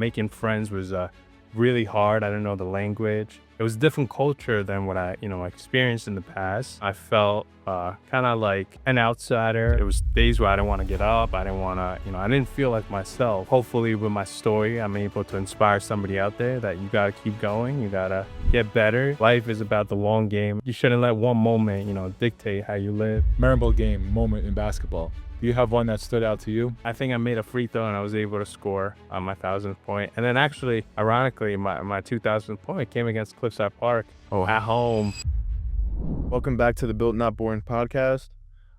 making friends was really hard. I didn't know the language. It was a different culture than what I experienced in the past. I felt kind of like an outsider. It was days where I didn't want to get up. I didn't want to, I didn't feel like myself. Hopefully with my story, I'm able to inspire somebody out there that you got to keep going. You got to get better. Life is about the long game. You shouldn't let one moment, dictate how you live. Memorable moment in basketball. Do you have one that stood out to you? I think I made a free throw and I was able to score on my 1,000th point. And then actually, ironically, my 2,000th point came against Cliffside Park at home. Welcome back to the Built Not Boring podcast.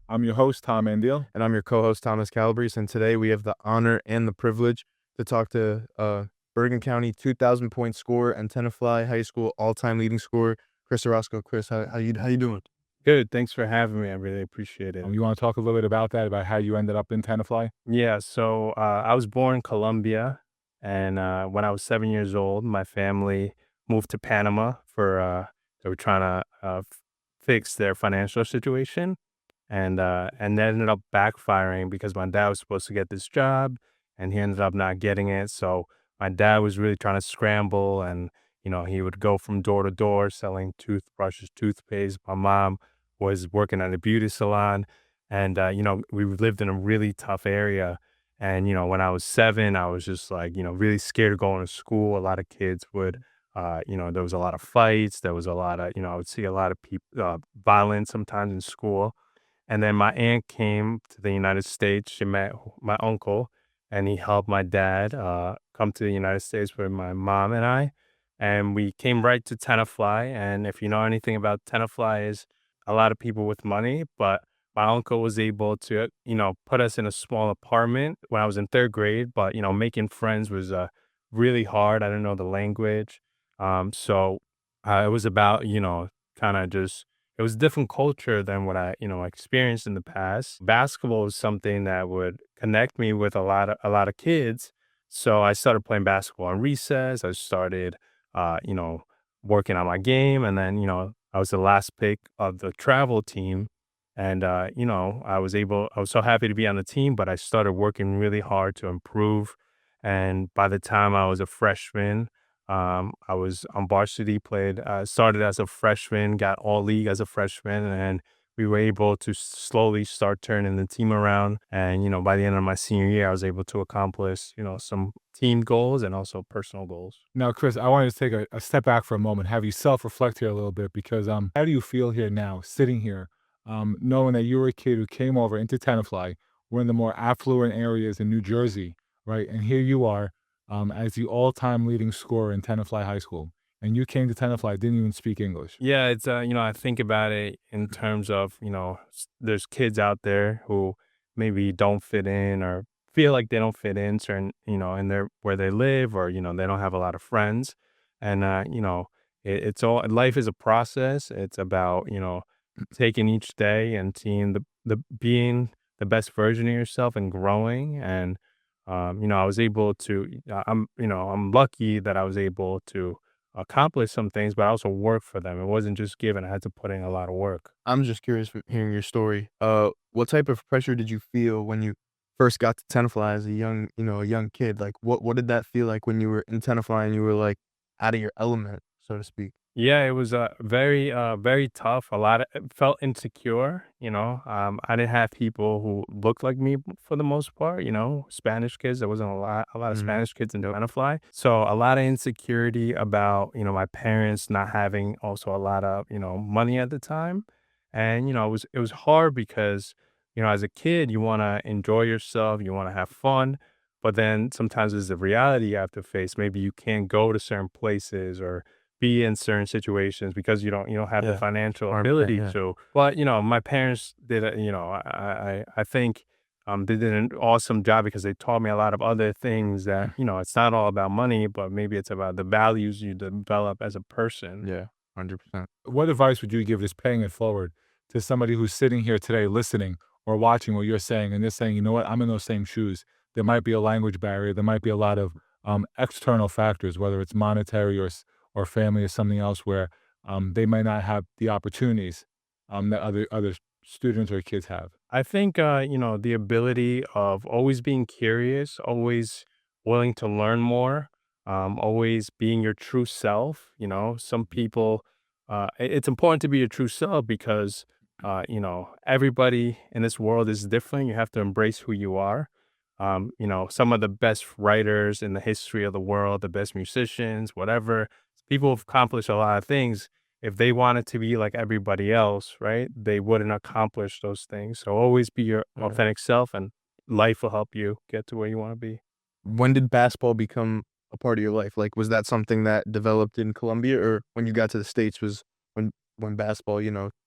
I'm your host, Tom Mandile. And I'm your co-host, Thomas Calabrese. And today we have the honor and the privilege to talk to Bergen County 2,000 point scorer and Tenafly High School all-time leading scorer, Chris Orozco. Chris, how you doing? Good. Thanks for having me. I really appreciate it. You want to talk a little bit about that, about how you ended up in Tenafly? Yeah. So I was born in Colombia. And when I was 7 years old, my family moved to Panama they were trying to fix their financial situation. And that ended up backfiring because my dad was supposed to get this job and he ended up not getting it. So my dad was really trying to scramble and, he would go from door to door selling toothbrushes, toothpaste. My mom was working at a beauty salon and, we lived in a really tough area. And, when I was 7, I was just like, really scared of going to school. A lot of kids would, there was a lot of fights. There was a lot of, I would see a lot of people, violence sometimes in school. And then my aunt came to the United States. She met my uncle and he helped my dad come to the United States with my mom and I. And we came right to Tenafly. And if you know anything about Tenafly, is a lot of people with money, but my uncle was able to, put us in a small apartment when I was in 3rd grade. But, making friends was really hard. I didn't know the language. So it was about, kind of just, it was a different culture than what I, experienced in the past. Basketball was something that would connect me with a lot of kids. So I started playing basketball on recess. I started, working on my game. And then, I was the last pick of the travel team. And, I was so happy to be on the team, but I started working really hard to improve. And by the time I was a freshman, I was on varsity, started as a freshman, got all league as a freshman, and we were able to slowly start turning the team around. And, by the end of my senior year, I was able to accomplish, some team goals and also personal goals. Now, Chris, I wanted to take a step back for a moment, have you self-reflect here a little bit, because how do you feel here now, sitting here, knowing that you were a kid who came over into Tenafly, one of the more affluent areas in New Jersey, right? And here you are as the all-time leading scorer in Tenafly High School. And you came to Tenafly, didn't even speak English. Yeah, it's, I think about it in terms of, there's kids out there who maybe don't fit in or feel like they don't fit in certain, in where they live or, they don't have a lot of friends. And, it's all, life is a process. It's about, taking each day and seeing being the best version of yourself and growing. And, I was able to, I'm lucky that I was able to accomplish some things, but I also work for them. It wasn't just given. I had to put in a lot of work. I'm just curious from hearing your story. What type of pressure did you feel when you first got to Tenafly as a young kid? Like what did that feel like when you were in Tenafly and you were like out of your element, so to speak? Yeah, it was very tough. It felt insecure, I didn't have people who looked like me for the most part, Spanish kids. There wasn't a lot of Spanish kids in Tenafly. So a lot of insecurity about, my parents not having also a lot of, money at the time. And, it was hard because, as a kid, you want to enjoy yourself, you want to have fun. But then sometimes there's the reality you have to face. Maybe you can't go to certain places or be in certain situations because you don't have the financial ability to. But my parents did I think they did an awesome job because they taught me a lot of other things that it's not all about money, but maybe it's about the values you develop as a person. Yeah, 100%. What advice would you give, just paying it forward, to somebody who's sitting here today listening or watching what you're saying and they're saying, you know what, I'm in those same shoes. There might be a language barrier. There might be a lot of external factors, whether it's monetary or family or something else, where they might not have the opportunities that other students or kids have. I think the ability of always being curious, always willing to learn more. always being your true self. Some people, it's important to be your true self because, everybody in this world is different. You have to embrace who you are. Some of the best writers in the history of the world, the best musicians, whatever, people have accomplished a lot of things. If they wanted to be like everybody else, right, they wouldn't accomplish those things. So always be your Right. authentic self, and life will help you get to where you want to be. When did basketball become a part of your life? Like, was that something that developed in Colombia, or when you got to the States was when basketball,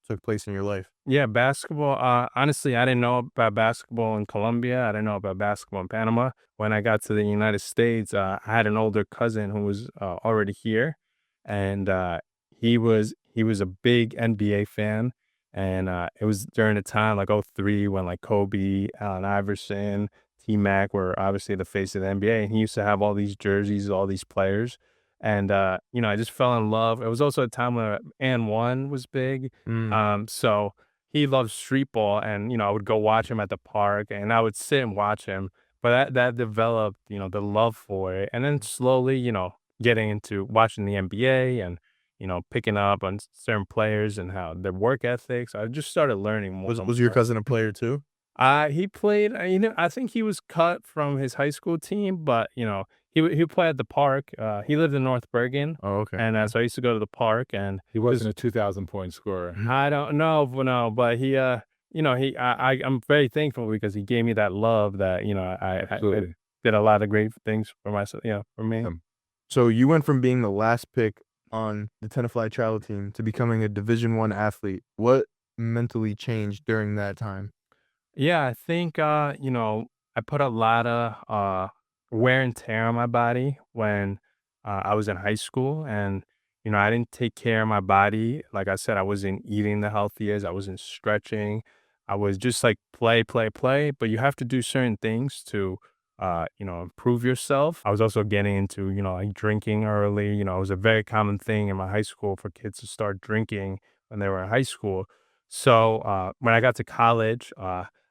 took place in your life? Yeah, basketball. Honestly, I didn't know about basketball in Colombia. I didn't know about basketball in Panama. When I got to the United States, I had an older cousin who was already here, and he was a big NBA fan. And it was during the time like '03 when like Kobe, Allen Iverson, T Mac were obviously the face of the NBA, and he used to have all these jerseys, all these players. And I just fell in love. It was also a time where and one was big, Mm. so he loves street ball, and I would go watch him at the park, and I would sit and watch him. But that developed, the love for it, and then slowly, getting into watching the NBA and picking up on certain players and how their work ethics. I just started learning more Was and was your more. cousin a player too? He played. I think he was cut from his high school team, but he played at the park. He lived in North Bergen, Oh, okay. and so I used to go to the park, and He wasn't a 2,000-point scorer. I don't know, but no, but he, I'm very thankful because he gave me that love that, it Absolutely. did a lot of great things for myself, for me. Um, So you went from being the last pick on the Tenafly travel team to becoming a Division 1 athlete. What mentally changed during that time? Yeah, I think, I put a lot of wear and tear on my body when I was in high school. And, I didn't take care of my body. Like I said, I wasn't eating the healthiest, I wasn't stretching. I was just like play, play, play. But you have to do certain things to, improve yourself. I was also getting into, like drinking early. It was a very common thing in my high school for kids to start drinking when they were in high school. So when I got to college,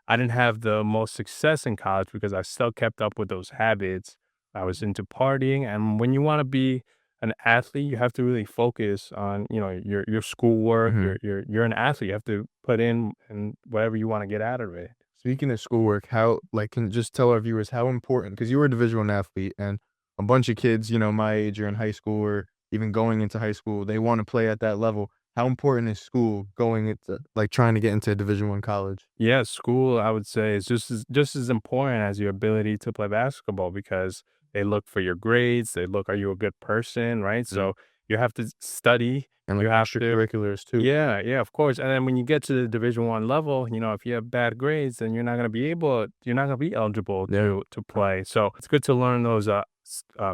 I didn't have the most success in college because I still kept up with those habits. I was into partying, and when you want to be an athlete, you have to really focus on, your schoolwork. Mhm. You're an athlete. You have to put in and whatever you want to get out of it. Speaking of schoolwork, how like can just tell our viewers how important, because you were a Division 1 athlete and a bunch of kids, my age or in high school or even going into high school, they want to play at that level. How important is school going into like trying to get into a Division 1 college? Yeah, school, I would say, is just as important as your ability to play basketball because they look for your grades. They look, are you a good person, right? Mm. So you have to study. And You like have to. extracurriculars too. Yeah, yeah, of course. And then when you get to the Division 1 level, if you have bad grades, then you're not gonna be eligible Yeah. to play. So it's good to learn those.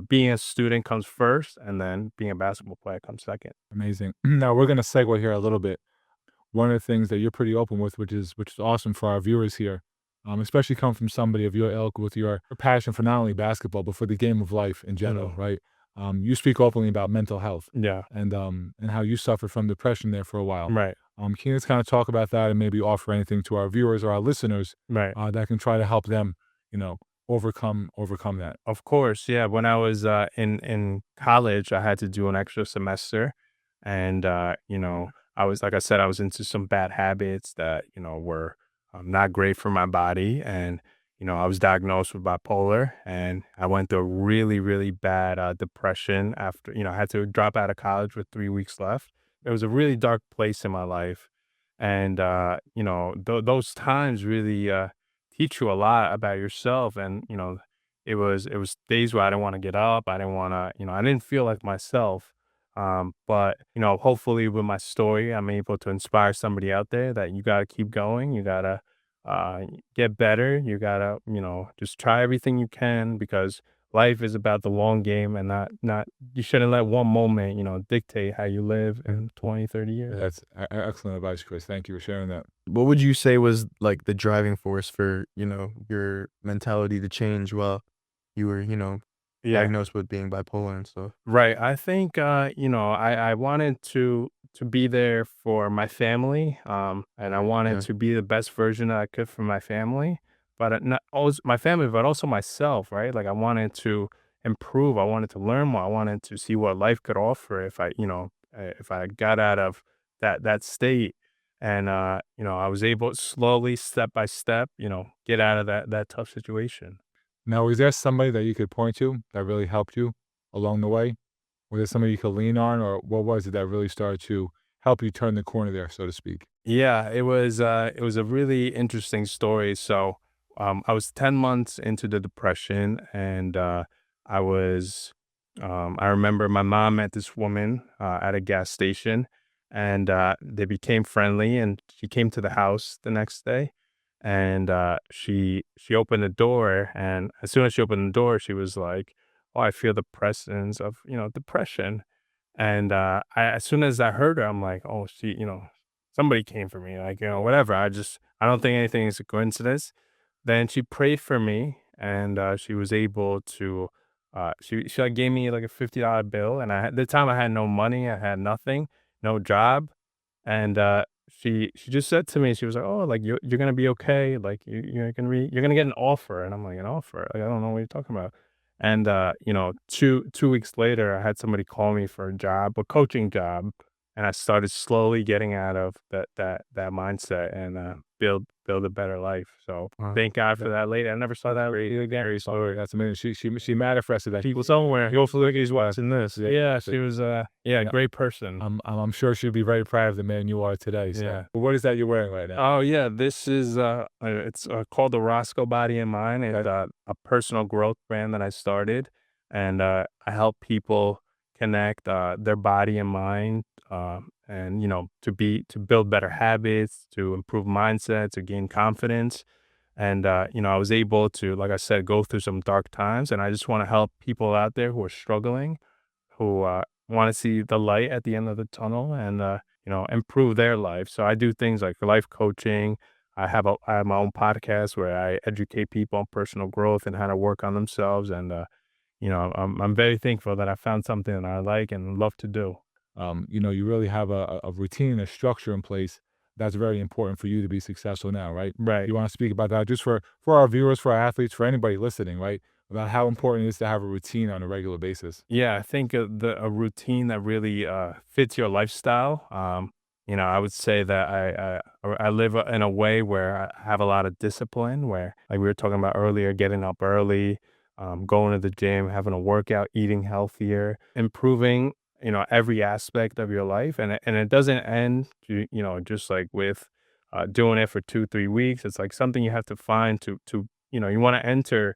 Being a student comes first, and then being a basketball player comes second. Amazing. Now we're gonna segue here a little bit. One of the things that you're pretty open with, which is awesome for our viewers here, especially come from somebody of your ilk with your passion for not only basketball but for the game of life in general, Mhm. right? You speak openly about mental health Yeah, and how you suffered from depression there for a while. right, Can you just kind of talk about that and maybe offer anything to our viewers or our listeners right. that can try to help them, you know, overcome that? Of course, yeah. When I was in college, I had to do an extra semester, and I was like I said, I was into some bad habits that were not great for my body, and I was diagnosed with bipolar, and I went through a really really bad depression after I had to drop out of college with 3 weeks left. It was a really dark place in my life, and those times really teach you a lot about yourself, and it was days where I didn't want to get up. I didn't want to, I didn't feel like myself. But hopefully with my story, I'm able to inspire somebody out there that you got to keep going. You got to uh, get better. You got to, just try everything you can because life is about the long game, and not, you shouldn't let one moment, dictate how you live in 20, 30 years. That's excellent advice, Chris. Thank you for sharing that. What would you say was like the driving force for, your mentality to change while you were, Yeah. diagnosed with being bipolar and stuff? Right. I think I wanted to be there for my family, and I wanted Yeah. to be the best version that I could for my family, but not always my family, but also myself, right? Like I wanted to improve. I wanted to learn more. I wanted to see what life could offer if I got out of that state. And I was able slowly, step by step, get out of that tough situation. Now, is there somebody that you could point to that really helped you along the way? Was there somebody you could lean on, or what was it that really started to help you turn the corner there, so to speak? Yeah, it was a really interesting story. So, I was 10 months into the depression, and I was I remember my mom met this woman at a gas station, and they became friendly, and she came to the house the next day, and she opened the door, and as soon as she opened the door, she was like, "Oh, I feel the presence of, depression." And as soon as I heard her, I'm like, "Oh, somebody came for me." Like, whatever. I don't think anything is a coincidence. Then she prayed for me, and she was able to. She like gave me like a $50 bill, and at the time I had no money, I had nothing, no job, and she just said to me, she was like, "Oh, like you're gonna be okay. Like you're gonna get an offer." And I'm like, "An offer? Like I don't know what you're talking about." And 2 weeks later, I had somebody call me for a job, a coaching job, and I started slowly getting out of that mindset and build a better life. So Wow. thank God for that lady. I never saw that lady again. Great story. That's amazing. She manifested that. People somewhere. Hopefully he's watching this. Yeah. Yeah, she was Yeah. great person. I'm sure she'll be very proud of the man you are today. So, Yeah. what is that you're wearing right now? Oh yeah, this is it's called the Orozco Body and Mind. It's a personal growth brand that I started, and I help people connect their body and mind, and to build better habits, to improve mindset, to gain confidence. And I was able to, like I said, go through some dark times, and I just want to help people out there who are struggling, who want to see the light at the end of the tunnel, and improve their life. So I do things like life coaching. I have my own podcast where I educate people on personal growth and how to work on themselves. And I'm very thankful that I found something that I like and love to do. You really have a routine, a structure in place that's very important for you to be successful now, right? Right. You want to speak about that just for our viewers, for our athletes, for anybody listening, right? About how important it is to have a routine on a regular basis. Yeah, I think a routine that really fits your lifestyle. I would say that I live in a way where I have a lot of discipline. Where, like we were talking about earlier, getting up early, going to the gym, having a workout, eating healthier, improving every aspect of your life, and it doesn't end just like with doing it for 2 3 weeks. It's like something you have to find to you want to enter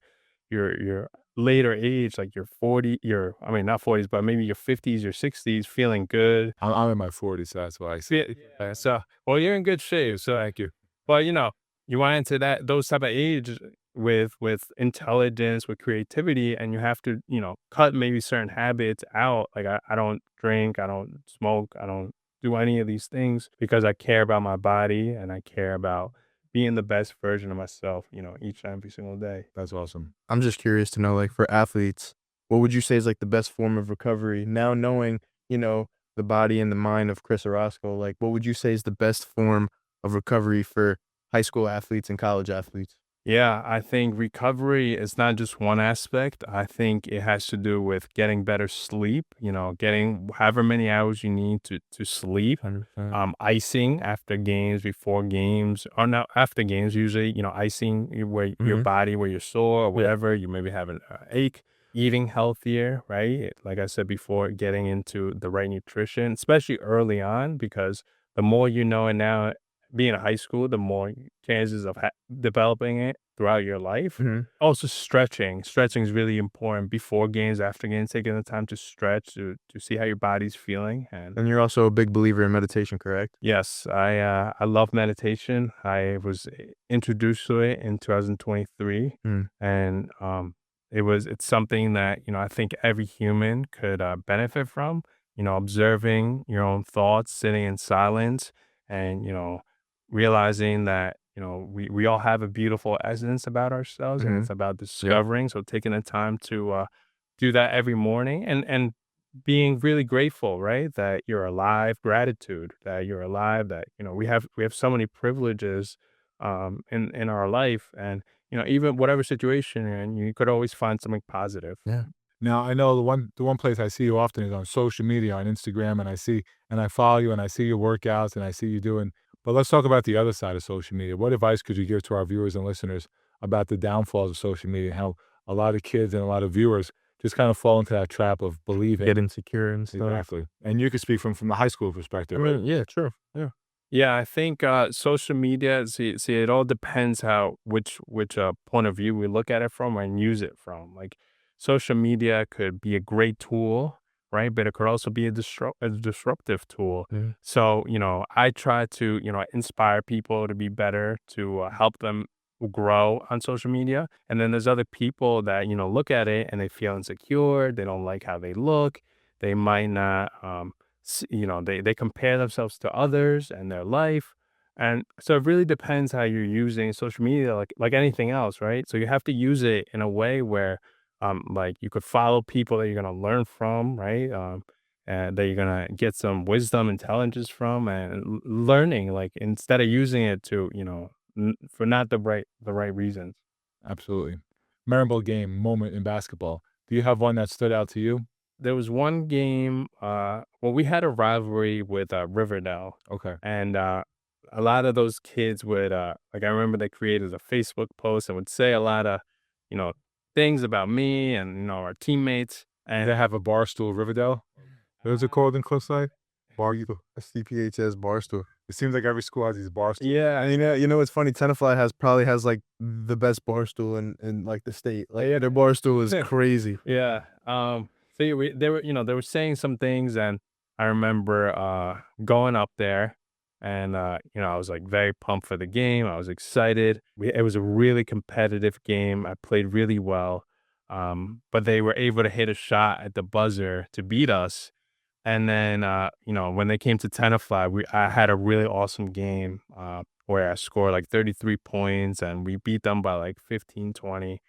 your later age, like your 40, your I mean not 40s, but maybe your 50s, your 60s, feeling good. I'm in my 40s, so that's why I see. So well, you're in good shape. So, Thank you. but you want into those type of age with intelligence, with creativity, and you have to cut maybe certain habits out. Like I don't drink, I don't smoke, I don't do any of these things because I care about my body and I care about being the best version of myself. Each and every single day. That's awesome. I'm just curious to know, like, for athletes, what would you say is like the best form of recovery? Now knowing, you know, the body and the mind of Chris Orozco, like, what would you say is the best form of recovery for high school athletes and college athletes? Yeah, I think recovery is not just one aspect. I think it has to do with getting better sleep, getting however many hours you need to sleep. 100%. Icing after games, before games, or not after games, usually, icing where your Mhm. body, where you're sore or Yeah. whatever, you maybe have an ache. Eating healthier, right? Like I said before, getting into the right nutrition, especially early on, because the more you know, and now being in high school, the more chances of developing it throughout your life. Mhm. Also, stretching. Stretching is really important before games, after games, taking the time to stretch to see how your body's feeling. And And you're also a big believer in meditation, correct? yes, I love meditation. I was introduced to it in 2023, Mm. and it's something that I think every human could benefit from. Observing your own thoughts, sitting in silence, and realizing that we all have a beautiful essence about ourselves, and Mhm. it's about Yeah. discovering. So taking the time to do that every morning, and being really grateful, right? That you're alive, gratitude that you're alive, that we have so many privileges in our life, and even whatever situation you're in, you could always find something positive. Yeah. Now, I know the one place I see you often is on social media, on Instagram, and I follow you and I see your workouts and I see you doing. But let's talk about the other side of social media. What advice could you give to our viewers and listeners about the downfalls of social media and how a lot of kids and a lot of viewers just kind of fall into that trap of believing. Get insecure and stuff. Exactly. And you could speak from the high school perspective, I right? mean, yeah, sure. Yeah. Yeah, I think social media. See, it all depends how which point of view we look at it from and use it from. Like, social media could be a great tool, right? But it could also be a disruptive tool. Yeah. So, I try to inspire people to be better, to help them grow on social media. And then there's other people that look at it and they feel insecure. They don't like how they look. They might not. They compare themselves to others and their life, and so it really depends how you're using social media, like anything else, right? So you have to use it in a way where like, you could follow people that you're going to learn from, right? And that you're going to get some wisdom, intelligence from, and learning, like, instead of using it to for not the right reasons. Absolutely. Memorable game, moment in basketball. Do you have one that stood out to you? There was one game, well, we had a rivalry with Riverdale. Okay. And a lot of those kids would, like, I remember they created a Facebook post and would say a lot of, you know, things about me and, our teammates. And They have a bar stool, Riverdale. What is it called in Cliffside? Barstool. A CPHS Barstool. It seems like every school has these bar stools. Yeah, I mean, what's funny? Tenafly probably has like the best Barstool in like the state. Like, yeah, their Barstool is crazy. yeah, so they were saying some things, and I remember going up there, and I was like very pumped for the game. I was excited. It was a really competitive game. I played really well, but they were able to hit a shot at the buzzer to beat us. And then, when they came to Tenafly, I had a really awesome game where I scored like 33 points, and we beat them by like 15, 20.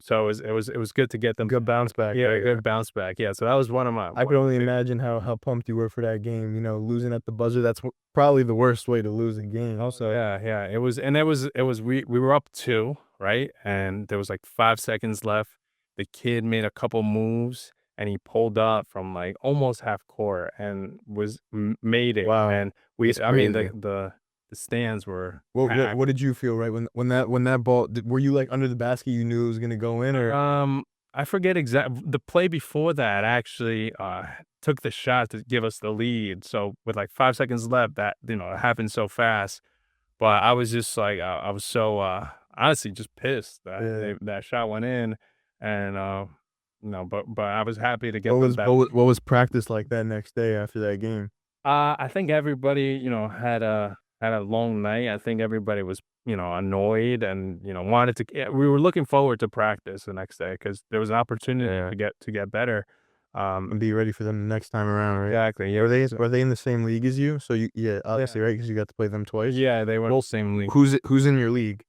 So it was good to get them. Good bounce back. Yeah, good bounce back. Yeah, so that was one of my. I could only imagine how pumped you were for that game. Losing at the buzzer. That's probably the worst way to lose a game. Also, yeah, it was, and it was we were up 2, right? And there was like 5 seconds left. The kid made a couple moves, and he pulled up from like almost half court and made it. Wow, And that's I mean, crazy. the stands were What did you feel right when that ball? Were you like under the basket? You knew it was gonna go in, or I forget the play before that actually took the shot to give us the lead. So with like 5 seconds left, that it happened so fast. But I was just like, I was so honestly just pissed that Yeah. that shot went in, and but I was happy to get what them was back. what was practice like that next day after that game? I think everybody, had a long night. I think everybody was, annoyed and, wanted to. Yeah, we were looking forward to practice the next day because there was an opportunity Yeah. to get better. And be ready for them the next time around, right? Exactly. Yeah. Were they in the same league as you? So yeah, obviously, right? Because you got to play them twice. Yeah, they were in Well, the same league. Who's in your league?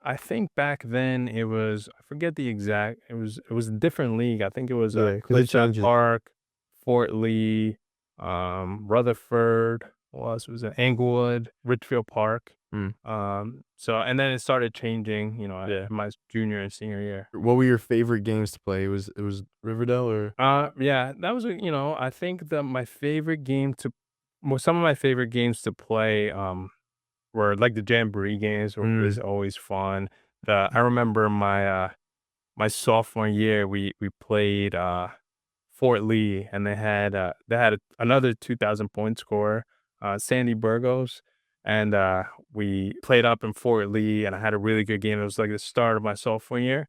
I think back then it was, I forget the exact. It was a different league. I think it was Yeah, 'cause it Cliffside changes. Park, Fort Lee, Rutherford. What else was it? Englewood, Richfield Park. So, and then it started changing, Yeah. my junior and senior year. What were your favorite games to play? It was Riverdale or Yeah, that was I think that my favorite game to, well, some of my favorite games to play, were like the Jamboree games, were was always fun. I remember my sophomore year, we played Fort Lee, and they had another 2,000 point scorer, Sandy Burgos, and we played up in Fort Lee, and I had a really good game. It was like the start of my sophomore year,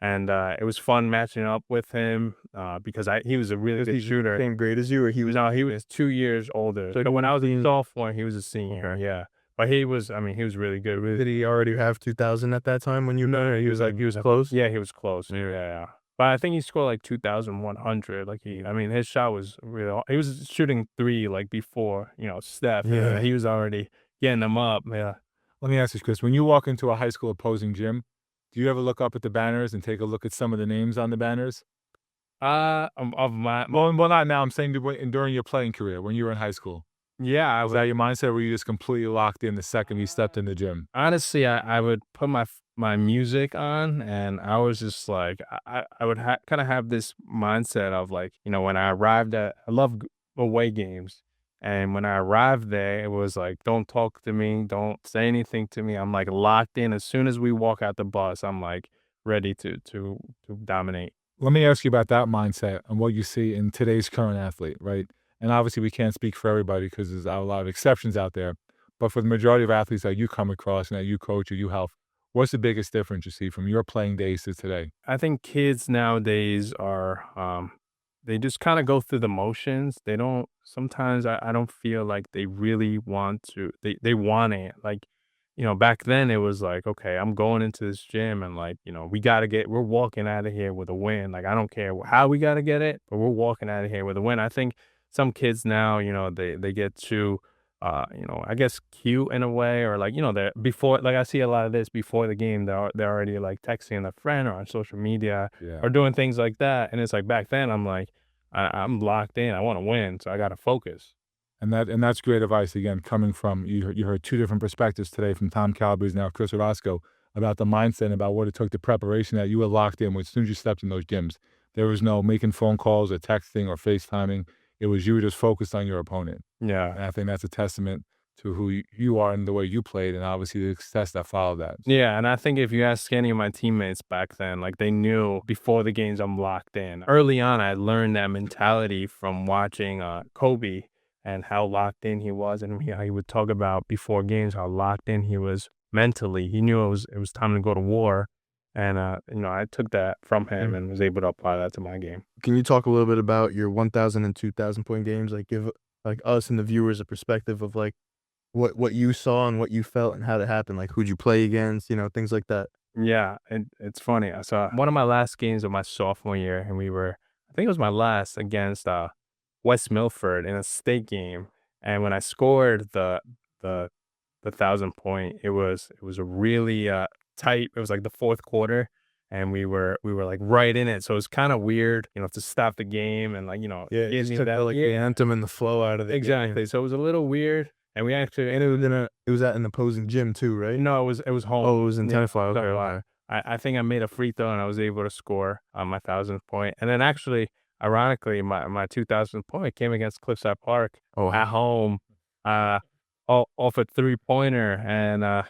and it was fun matching up with him because he was a really good shooter. same grade as you, or He was 2 years older. So when I was a sophomore, he was a senior. Yeah, but he was really good. did he already have 2,000 at that time when you? No, he was close. Yeah, he was close. Yeah. But I think he scored like 2,100. Like, his shot was really. He was shooting 3 like before, Steph. Yeah. He was already getting them up. Yeah. Let me ask you, Chris. When you walk into a high school opposing gym, do you ever look up at the banners and take a look at some of the names on the banners? Of my. Well, not now. I'm saying during your playing career when you were in high school. Yeah, I Was would that your mindset, or were you just completely locked in the second you stepped in the gym? honestly, I would put my music on, and I was just like, I would kind of have this mindset of like, when I arrived at, I love away games, and when I arrived there, it was like, don't talk to me, don't say anything to me. I'm like locked in. As soon as we walk out the bus, I'm like ready to dominate. Let me ask you about that mindset and what you see in today's current athlete, right? And obviously, we can't speak for everybody because there's a lot of exceptions out there. But for the majority of athletes that you come across and that you coach or you help, what's the biggest difference you see from your playing days to today? I think kids nowadays are they just kind of go through the motions. They don't sometimes I don't feel like they really want to they want it. Like, back then it was like, okay, I'm going into this gym and like, we're walking out of here with a win. Like I don't care how we gotta get it, but we're walking out of here with a win. I think some kids now, they get too I guess cute in a way, or like, they're before, like I see a lot of this before the game, they're already like texting a friend or on social media Yeah. or doing things like that. And it's like back then I'm like, I'm locked in. I want to win, so I got to focus. And that's great advice. Again, coming from you heard two different perspectives today from Tom Calabrese, now Chris Orozco, about the mindset and about what it took, the preparation that you were locked in with as soon as you stepped in those gyms. There was no making phone calls or texting or FaceTiming. It was you were just focused on your opponent. Yeah. And I think that's a testament to who you are and the way you played, and obviously the success that followed that. Yeah, and I think if you ask any of my teammates back then, like they knew before the games I'm locked in. Early on, I learned that mentality from watching Kobe and how locked in he was, and how he would talk about before games how locked in he was mentally. He knew it was time to go to war, and I took that from him and was able to apply that to my game. Can you talk a little bit about your 1,000 and 2,000 point games? Like give like us and the viewers a perspective of like what you saw and what you felt and how that happened. Like who'd you play against? Things like that. Yeah, and it's funny. I saw one of my last games of my sophomore year, and I think it was my last against West Milford in a state game. And when I scored the 1,000 point, it was a really tight. It was like the fourth quarter, and we were like right in it. So it was kind of weird, to stop the game and like Yeah, it give just me took that the, like the anthem and the flow out of the game. exactly. So it was a little weird, and we actually And it was at an opposing gym too, right? no, it was home. Oh, it was in Yeah, Tenafly. Okay, so, okay. I think I made a free throw and I was able to score on my 1,000th point. And then actually, ironically, my 2,000th point came against Cliffside Park Oh, at home, uh, off a 3-pointer. And, I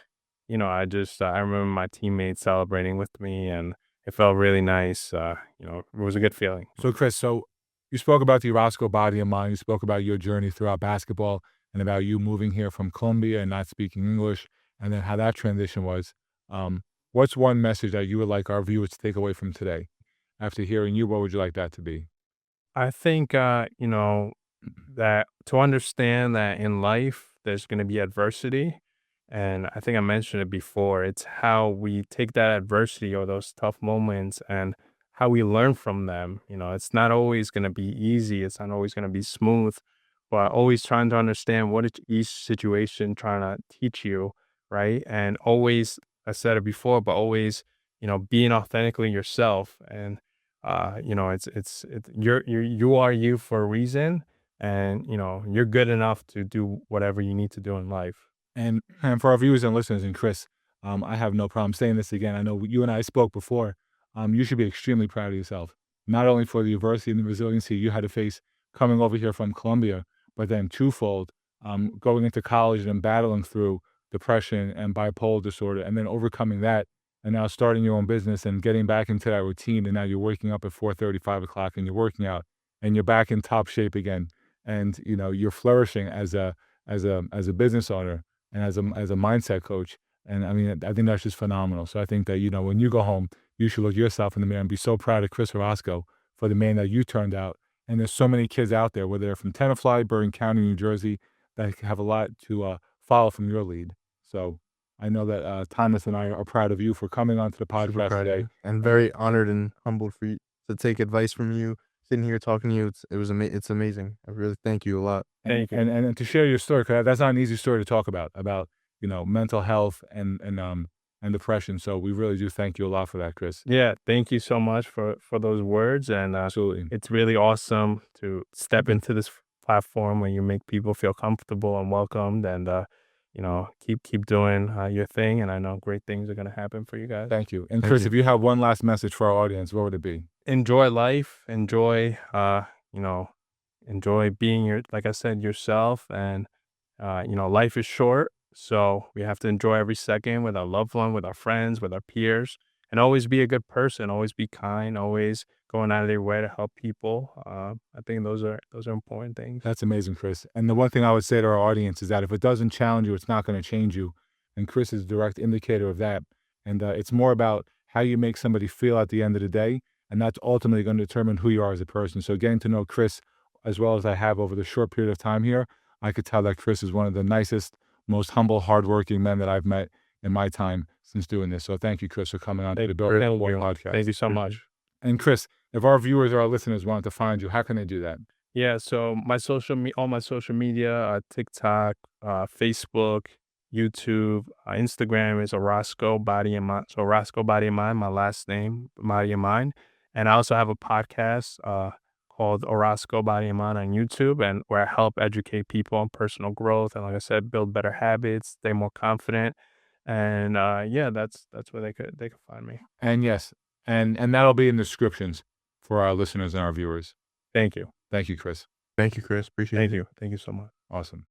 remember my teammates celebrating with me, and it felt really nice. It was a good feeling. So, Chris, you spoke about the Orozco body and mind. You spoke about your journey throughout basketball and about you moving here from Colombia and not speaking English, and then how that transition was. What's one message that you would like our viewers to take away from today? After hearing you, what would you like that to be? I think, that to understand that in life, there's going to be adversity. And I think I mentioned it before. It's how we take that adversity or those tough moments and how we learn from them. It's not always going to be easy. It's not always going to be smooth, but always trying to understand what is each situation trying to teach you, right? And always, I said it before, but always, being authentically yourself. And you are you for a reason, and you're good enough to do whatever you need to do in life. And for our viewers and listeners, and Chris, I have no problem saying this again. I know you and I spoke before. You should be extremely proud of yourself, not only for the adversity and the resiliency you had to face coming over here from Colombia, but then twofold, going into college and battling through depression and bipolar disorder, and then overcoming that, and now starting your own business and getting back into that routine. And now you're waking up at 4:30, 5 o'clock, and you're working out, and you're back in top shape again, and you're flourishing as a business owner and as a mindset coach. And I mean, I think that's just phenomenal. So I think that, when you go home, you should look yourself in the mirror and be so proud of Chris Orozco for the man that you turned out. And there's so many kids out there, whether they're from Tenafly, Bergen County, New Jersey, that have a lot to follow from your lead. So I know that Thomas and I are proud of you for coming onto the Super podcast proud of today. you. And very honored and humbled for you to take advice from you. Sitting here talking to you, it's amazing. I really thank you a lot. Thank you. And to share your story, because that's not an easy story to talk about mental health and depression. So we really do thank you a lot for that, Chris. Yeah, thank you so much for those words, and Absolutely. it's really awesome to step into this platform where you make people feel comfortable and welcomed, and keep doing your thing. And I know great things are gonna happen for you guys. Thank you. And Thank Chris, you. if you have one last message for our audience, what would it be? Enjoy life. Enjoy being like I said, yourself. And life is short, so we have to enjoy every second with our loved one, with our friends, with our peers, and always be a good person. Always be kind. Always going out of their way to help people. I think those are important things. That's amazing, Chris. And the one thing I would say to our audience is that if it doesn't challenge you, it's not going to change you. And Chris is a direct indicator of that. And it's more about how you make somebody feel at the end of the day. And that's ultimately going to determine who you are as a person. So getting to know Chris as well as I have over the short period of time here, I could tell that Chris is one of the nicest, most humble, hardworking men that I've met in my time since doing this. So thank you, Chris, for coming on to the Built podcast. Thank you so much. And Chris, if our viewers or our listeners wanted to find you, how can they do that? Yeah, so all my social media, TikTok, Facebook, YouTube, Instagram is Orozco Body and Mind. So Orozco Body and Mind, my last name, Body and Mind. And I also have a podcast called Orozco Body and Mind on YouTube, and where I help educate people on personal growth and, like I said, build better habits, stay more confident. And that's where they could find me. And yes, and that'll be in the descriptions for our listeners and our viewers. Thank you. Thank you, Chris. Thank you, Chris. Appreciate it. Thank you so much. Awesome.